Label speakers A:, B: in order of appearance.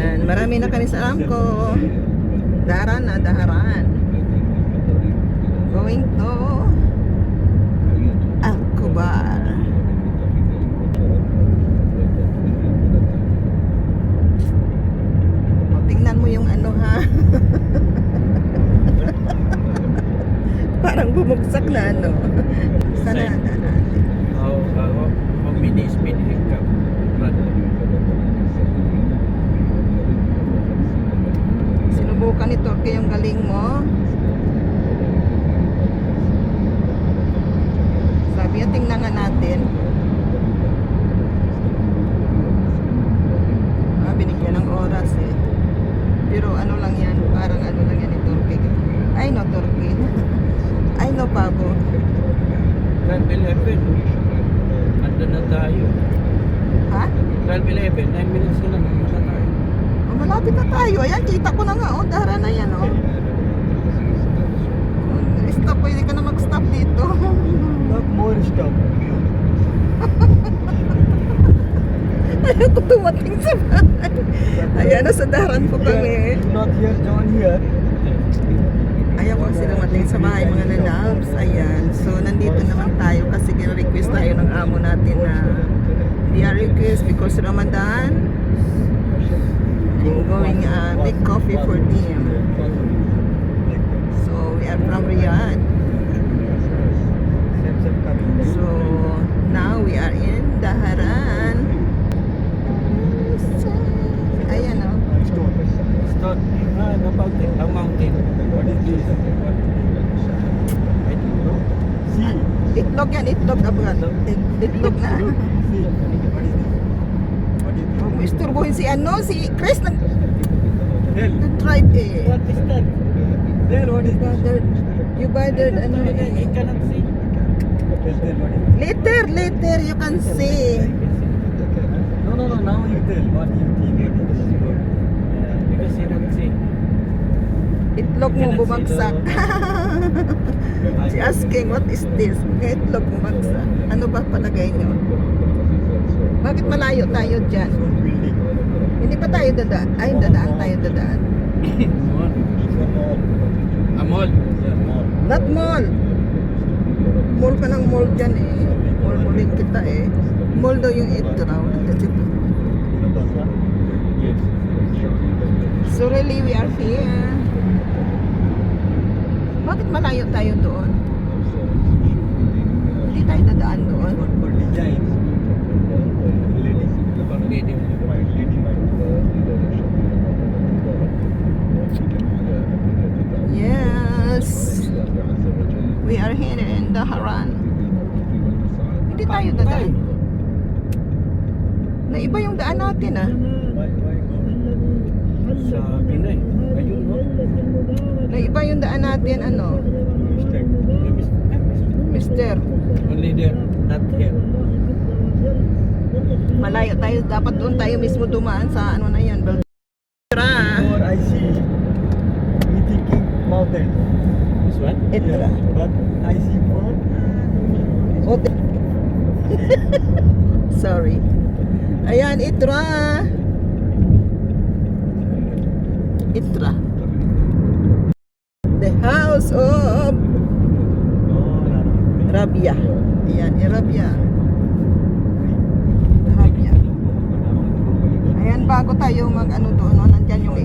A: Ayan, marami na kami sa Aramco. Daharan na, daharan. Going to Alcobar. O, tingnan mo yung ano ha. Parang bumagsak na ano. Sana na natin.
B: How many speed hiccup?
A: Sinubukan ni Torque yung galing mo. Sabi niya, tingnan nga natin. Binigyan ng oras eh. Pero ano lang yan, parang ano lang yan ni Torque. Ay no, Torque. Ay no, Pabo.
B: 12:11. Nandun na tayo.
A: Ha?
B: 12:11. 9 minutes na lang. Nandun na tayo.
A: Oh, malapit na tayo. Ayan, kita ko na nga. Oh, dara na yan, oh. Stop, pwede ka na mag-stop dito.
C: Not more stop.
A: Ayaw ko tumating sa bahay. Ayan, nasa daran po kami.
C: Not here, John here.
A: Ayaw ko sila mating sa bahay, mga lalabs. Ayan. So, nandito naman tayo kasi gina-request tayo ng amo natin na they are request because Ramadan. I'm going make coffee for them. So, we are from Riyadh. So, now we are in Daharan. Ayan, oh.
B: Start. The mountain. Ang mountain.
C: What is this?
B: I don't know.
C: See.
A: Itlog yan, itlog, abran. Itlog na.
C: See. What is this? What is
A: Huwag mo isturbuhin si ano, si Chris
C: this?
A: nag-drive eh.
B: What is that?
C: There, what is this?
A: Bothered, you bothered, ano
B: I
A: eh.
B: cannot see.
C: There, what is this?
A: Later, you can see.
C: No, now you tell what you think.
B: Because you don't see.
A: Itlog mo bumagsak. She asking, what is this? Itlog bumagsak. Ano ba palagay nyo? Bakit malayo tayo dyan?
C: Building.
A: Hindi pa tayo dadaan. Ay, dadaan tayo dadaan.
B: Mall. A mall.
C: Yeah, mall.
A: Not mall. Mall ka ng mall dyan eh. Mall-mallin kita eh. Mall daw yung ito raw.
C: Yes.
A: So really, we are here. Bakit malayo tayo doon? Hindi tayo dadaan doon.
C: For design. Lady. White lady white.
A: Yes. We are here in Daharan. Hindi tayo dadaan. Naiba yung daan natin ah.
C: Why go?
B: Sabi na eh. Ayun, no?
A: Naiba yung daan natin ano.
C: Mistake.
A: Mister.
B: Only there, not here.
A: Malayo tayo. Dapat doon tayo mismo dumaan sa ano na yan.
C: Before I see, me thinking mountain.
B: This one?
A: Itra.
C: But I see more.
A: Hotel. Sorry. Ayan, Itra. Itra. The house of Rabia. Ayan, Rabia. Rabia. Ayan, bago tayo mag ano doon, no? Nandyan yung